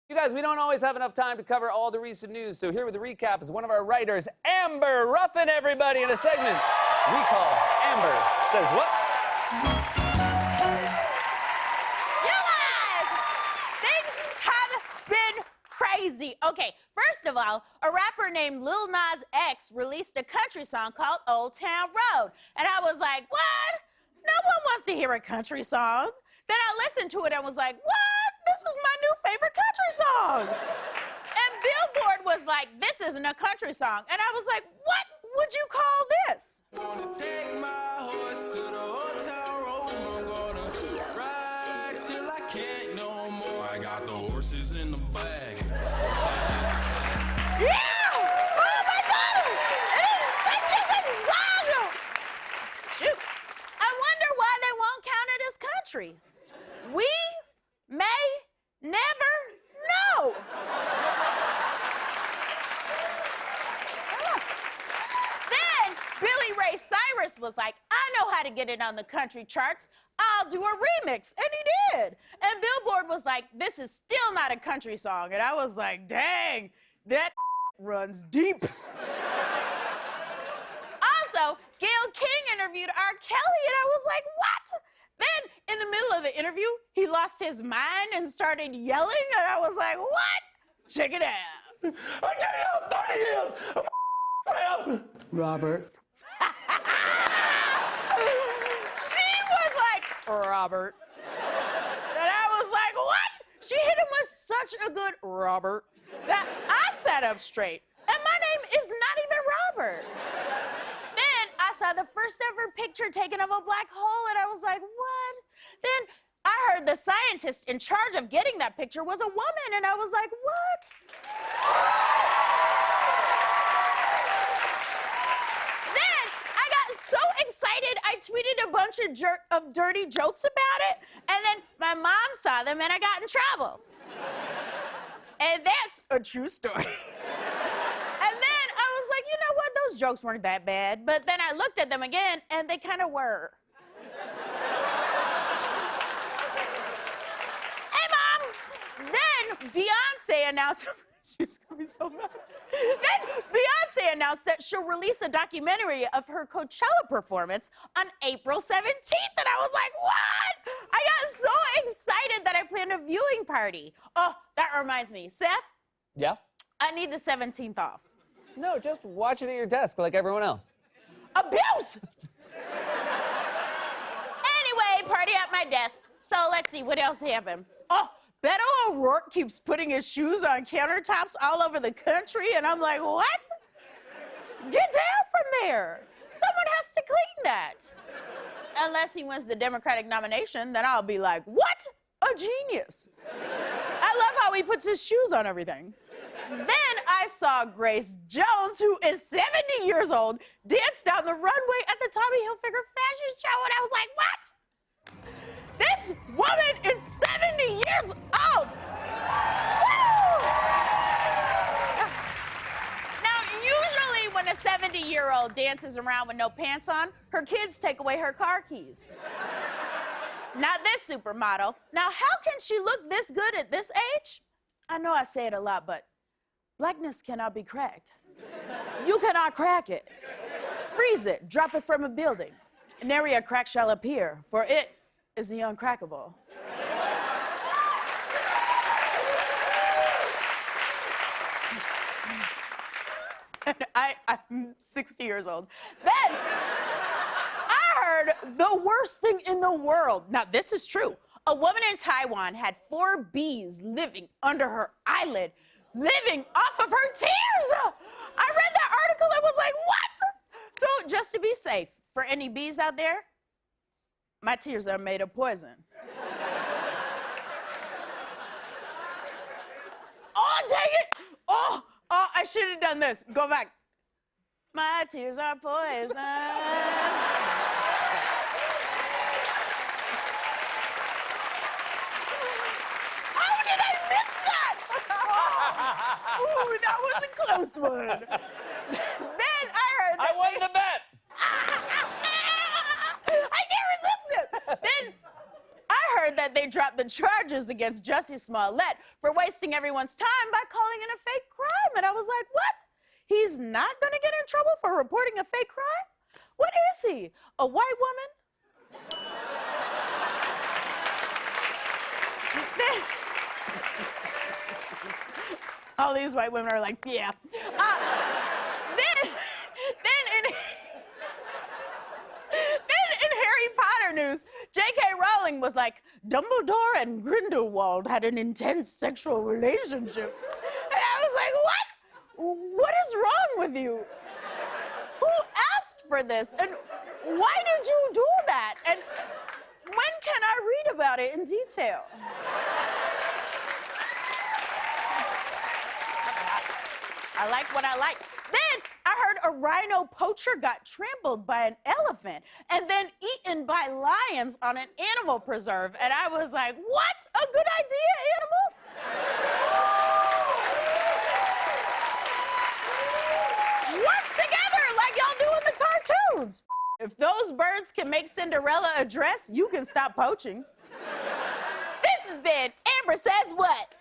You guys, we don't always have enough time to cover all the recent news, so here with the recap is one of our writers, Amber Ruffin, everybody, in a segment we call Amber Says What? You guys, things have been crazy. Okay, first of all, a rapper named Lil Nas X released a country song called Old Town Road. And I was like, what? No one wants to hear a country song. Then I listened to it and was like, what? This is my new favorite country song. And Billboard was like, this isn't a country song. And I was like, what would you call this? Gonna take my horse to the old town road. I'm gonna ride till I can't no more. I got the horses in the bag. Yeah! Oh my God! It is such a good song! Shoot. I wonder why they won't count it as country. We may never know. Then Billy Ray Cyrus was like, I know how to get it on the country charts. I'll do a remix. And he did. And Billboard was like, this is still not a country song. And I was like, dang, that runs deep. Also, Gayle King interviewed R. Kelly, and I was like, what? Then, in the middle of the interview, he lost his mind and started yelling, and I was like, what? Check it out. I gave you 30 years. Robert. She was like, Robert. And I was like, what? She hit him with such a good Robert that I sat up straight. And my name is not even Robert. Then I saw the first ever picture taken of a black hole, and I was like, what? Then I heard the scientist in charge of getting that picture was a woman, and I was like, what? Then I got so excited, I tweeted a bunch of dirty jokes about it, and then my mom saw them, and I got in trouble. And that's a true story. And then I was like, you know what? Those jokes weren't that bad. But then I looked at them again, and they kind of were. Hey, Mom! Then Beyonce announced, she's gonna be so mad. Then Beyonce announced that she'll release a documentary of her Coachella performance on April 17th. And I was like, what? I got so excited that I planned a viewing party. Oh, that reminds me. Seth? Yeah? I need the 17th off. No, just watch it at your desk like everyone else. Abuse! Anyway, party at my desk. So let's see, what else happened? Oh, Beto O'Rourke keeps putting his shoes on countertops all over the country, and I'm like, what? Get down from there. Someone has to clean that. Unless he wins the Democratic nomination, then I'll be like, what? A genius. I love how he puts his shoes on everything. Then I saw Grace Jones, who is 70 years old, dance down the runway at the Tommy Hilfiger fashion show, and I was like, what? This woman is 70 years old! Woo! Now, usually when a 70-year-old dances around with no pants on, her kids take away her car keys. Not this supermodel. Now, how can she look this good at this age? I know I say it a lot, but blackness cannot be cracked. You cannot crack it. Freeze it, drop it from a building. Nary a crack shall appear, for it is the uncrackable. I'm 60 years old. Then I heard the worst thing in the world. Now, this is true. A woman in Taiwan had 4 bees living under her eyelid, living off of her tears. I read that article and was like, what? So just to be safe, for any bees out there, my tears are made of poison. Oh, dang it! Oh, I should have done this. Go back. My tears are poison. How did I miss that? Oh, ooh, that was a close one. Then I heard that I won the bet! I can't resist it. Then I heard that that they dropped the charges against Jussie Smollett for wasting everyone's time by calling it a fake crime. And I was like, what? He's not gonna get in trouble for reporting a fake crime? What is he? A white woman? All these white women are like, yeah. Then in Harry Potter news, J.K. Rowling was like, Dumbledore and Grindelwald had an intense sexual relationship. And I was like, what? What is wrong with you? Who asked for this? And why did you do that? And when can I read about it in detail? I like what I like. Then I heard a rhino poacher got trampled by an elephant and then eaten by lions on an animal preserve. And I was like, what? A good idea, animals? Work together like y'all do in the cartoons. If those birds can make Cinderella a dress, you can stop poaching. This has been Amber Says What?